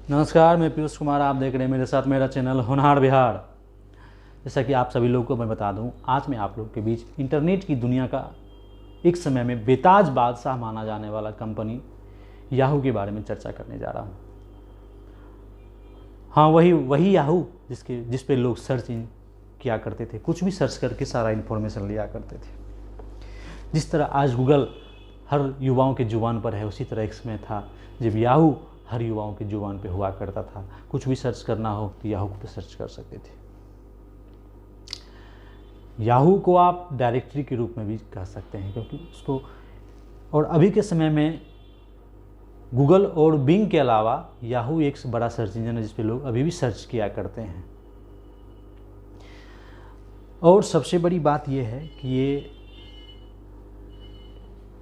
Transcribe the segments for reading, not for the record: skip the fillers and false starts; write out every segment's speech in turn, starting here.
नमस्कार, मैं पीयूष कुमार। आप देख रहे हैं मेरे साथ मेरा चैनल होनहार बिहार। जैसा कि आप सभी लोगों को मैं बता दूं, आज मैं आप लोगों के बीच इंटरनेट की दुनिया का एक समय में बेताज बादशाह माना जाने वाला कंपनी याहू के बारे में चर्चा करने जा रहा हूं। हाँ, वही याहू जिस पे लोग सर्च किया करते थे, कुछ भी सर्च करके सारा इन्फॉर्मेशन लिया करते थे। जिस तरह आज गूगल हर युवाओं के जुबान पर है, उसी तरह एक समय था जब याहू हर युवाओं की जुबान पे हुआ करता था। कुछ भी सर्च करना हो तो याहू पे सर्च कर सकते थे। याहू को आप डायरेक्टरी के रूप में भी कह सकते हैं, क्योंकि उसको और अभी के समय में गूगल और बिंग के अलावा याहू एक बड़ा सर्च इंजन है जिस पे लोग अभी भी सर्च किया करते हैं। और सबसे बड़ी बात यह है कि ये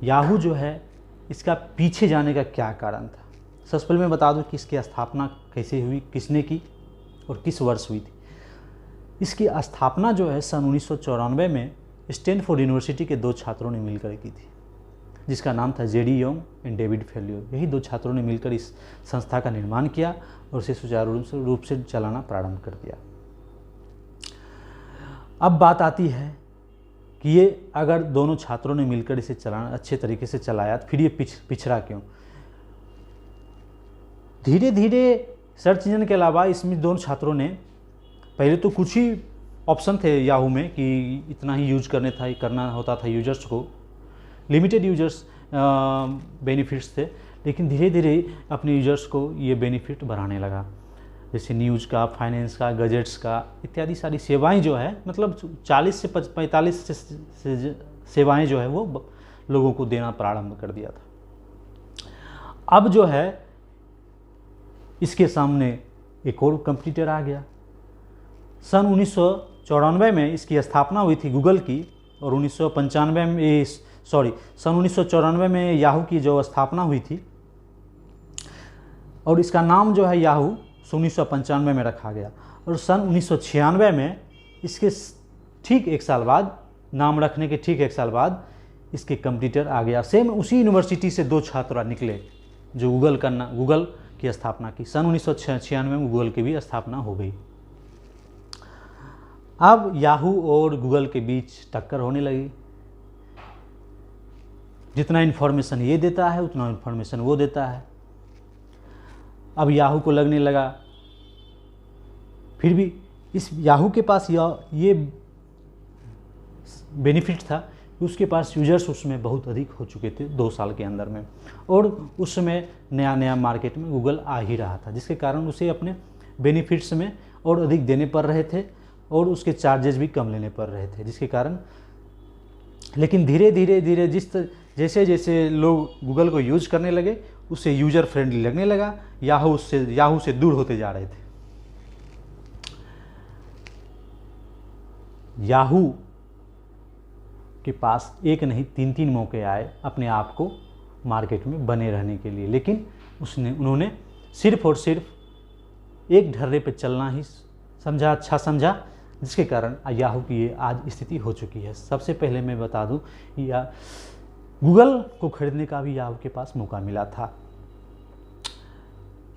याहू जो है, इसका पीछे जाने का क्या कारण था। सबसे पहले मैं बता दूं कि इसकी स्थापना कैसे हुई, किसने की और किस वर्ष हुई थी। इसकी स्थापना जो है सन 1994 में स्टैनफोर्ड यूनिवर्सिटी के दो छात्रों ने मिलकर की थी, जिसका नाम था JD Yong and David failure. यही दो छात्रों ने मिलकर इस संस्था का निर्माण किया और उसे सुचारू रूप से चलाना प्रारंभ कर दिया। अब बात आती है कि ये अगर दोनों छात्रों ने मिलकर इसे चलाना अच्छे तरीके से चलाया तो फिर ये पिछड़ा क्यों। धीरे धीरे सर्च इंजन के अलावा इसमें दोनों छात्रों ने पहले तो कुछ ही ऑप्शन थे याहू में कि इतना ही यूज करना होता था यूजर्स को, लिमिटेड यूजर्स बेनिफिट्स थे। लेकिन धीरे धीरे अपने यूजर्स को ये बेनिफिट बढ़ाने लगा, जैसे न्यूज़ का, फाइनेंस का, गजेट्स का इत्यादि सारी सेवाएं जो है, मतलब 40 से 45 से सेवाएं जो है वो लोगों को देना प्रारंभ कर दिया था। अब जो है इसके सामने एक और कंपटीटर आ गया। सन 1994 में इसकी स्थापना हुई थी गूगल की, और सन 1994 में याहू की जो स्थापना हुई थी, और इसका नाम जो है याहू 1995 में रखा गया। और सन 1996 में इसके ठीक एक साल बाद, नाम रखने के ठीक एक साल बाद इसके कंपटीटर आ गया। सेम उसी यूनिवर्सिटी से दो छात्र निकले जो गूगल की स्थापना की। सन 1996 में गूगल की भी स्थापना हो गई। अब याहू और गूगल के बीच टक्कर होने लगी। जितना इन्फॉर्मेशन ये देता है उतना इन्फॉर्मेशन वो देता है। अब याहू को लगने लगा, फिर भी इस याहू के पास ये बेनिफिट था कि उसके पास यूजर्स उसमें बहुत अधिक हो चुके थे 2 साल के अंदर में, और उस समय नया नया मार्केट में गूगल आ ही रहा था, जिसके कारण उसे अपने बेनिफिट्स में और अधिक देने पड़ रहे थे और उसके चार्जेस भी कम लेने पड़ रहे थे, जिसके कारण। लेकिन धीरे धीरे जैसे जैसे लोग गूगल को यूज करने लगे, उससे यूजर फ्रेंडली लगने लगा। याहू से दूर होते जा रहे थे। याहू के पास एक नहीं 3 मौके आए अपने आप को मार्केट में बने रहने के लिए, लेकिन उन्होंने सिर्फ और सिर्फ एक ढर्रे पे चलना ही अच्छा समझा, जिसके कारण याहू की ये आज स्थिति हो चुकी है। सबसे पहले मैं बता दूं, गूगल को खरीदने का भी याहू के पास मौका मिला था।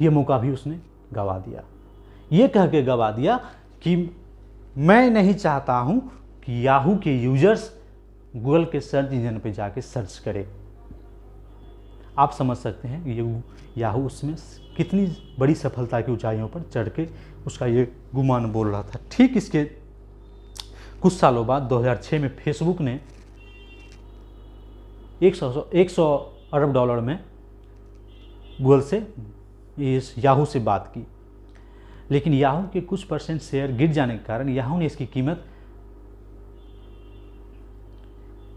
ये मौका भी उसने गंवा दिया। ये कह के गंवा दिया कि मैं नहीं चाहता हूं कि याहू के यूजर्स गूगल के सर्च इंजन पे जाके सर्च करें। आप समझ सकते हैं ये याहू उसमें कितनी बड़ी सफलता की ऊंचाइयों पर चढ़ के उसका ये गुमान बोल रहा था। ठीक इसके कुछ सालों बाद 2006 में फेसबुक ने 100 अरब डॉलर में गूगल से इस याहू से बात की, लेकिन याहू के कुछ परसेंट शेयर गिर जाने के कारण याहू ने इसकी कीमत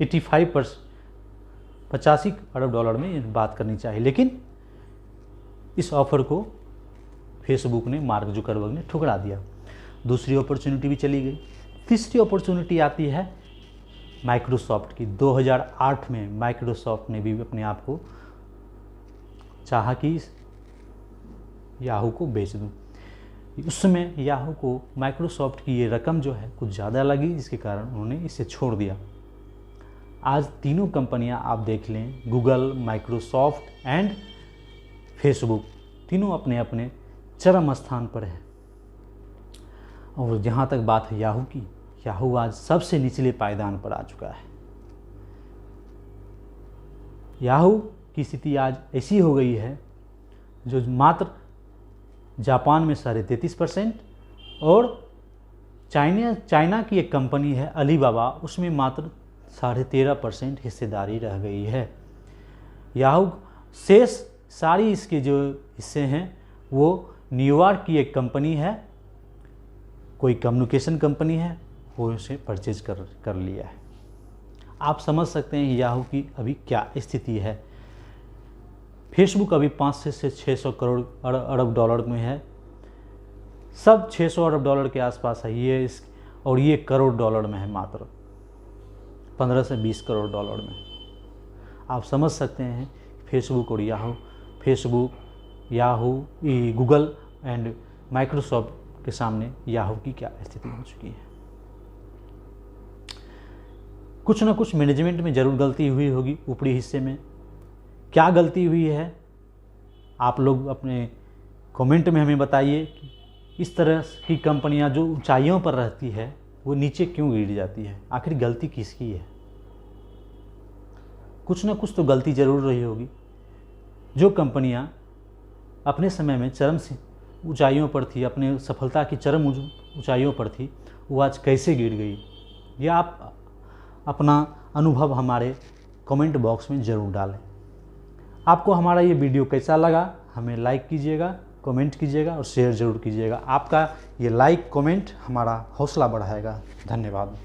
85 अरब डॉलर में बात करनी चाहिए, लेकिन इस ऑफर को फेसबुक ने, मार्क जुकरबर्ग ने ठुकरा दिया। दूसरी अपॉर्चुनिटी भी चली गई। तीसरी अपॉर्चुनिटी आती है माइक्रोसॉफ्ट की। 2008 में माइक्रोसॉफ्ट ने भी अपने आप को चाहा कि याहू को बेच दूं। उस समय याहू को माइक्रोसॉफ्ट की ये रकम जो है कुछ ज़्यादा लगी, जिसके कारण उन्होंने इसे छोड़ दिया। आज तीनों कंपनियां आप देख लें, गूगल, माइक्रोसॉफ्ट एंड फेसबुक, तीनों अपने अपने चरम स्थान पर है। और जहाँ तक बात है याहू की, याहू आज सबसे निचले पायदान पर आ चुका है। याहू की स्थिति आज ऐसी हो गई है जो मात्र जापान में 33.5% और चाइना की एक कंपनी है अलीबाबा, उसमें मात्र 13.5% हिस्सेदारी रह गई है। याहू शेष सारी इसके जो हिस्से हैं वो न्यूयॉर्क की एक कंपनी है, कोई कम्युनिकेशन कंपनी है, वो उसे परचेज कर लिया है। आप समझ सकते हैं याहू की अभी क्या स्थिति है। फेसबुक अभी 500 से 600 करोड़ अरब डॉलर में है, सब 600 अरब डॉलर के आसपास है ये, और ये करोड़ डॉलर में है, मात्र 15 से 20 करोड़ डॉलर में। आप समझ सकते हैं फेसबुक और याहू, गूगल एंड माइक्रोसॉफ्ट के सामने याहू की क्या स्थिति हो चुकी है। कुछ ना कुछ मैनेजमेंट में ज़रूर गलती हुई होगी, ऊपरी हिस्से में क्या गलती हुई है आप लोग अपने कमेंट में हमें बताइए कि इस तरह की कंपनियां जो ऊंचाइयों पर रहती है वो नीचे क्यों गिर जाती है, आखिर गलती किसकी है। कुछ ना कुछ तो गलती ज़रूर रही होगी। जो कंपनियां अपने समय में चरम से ऊंचाइयों पर थी, अपने सफलता की चरम ऊंचाइयों पर थी, वो आज कैसे गिर गई, यह आप अपना अनुभव हमारे कमेंट बॉक्स में ज़रूर डालें। आपको हमारा ये वीडियो कैसा लगा हमें लाइक कीजिएगा, कमेंट कीजिएगा और शेयर ज़रूर कीजिएगा। आपका ये लाइक कमेंट हमारा हौसला बढ़ाएगा। धन्यवाद।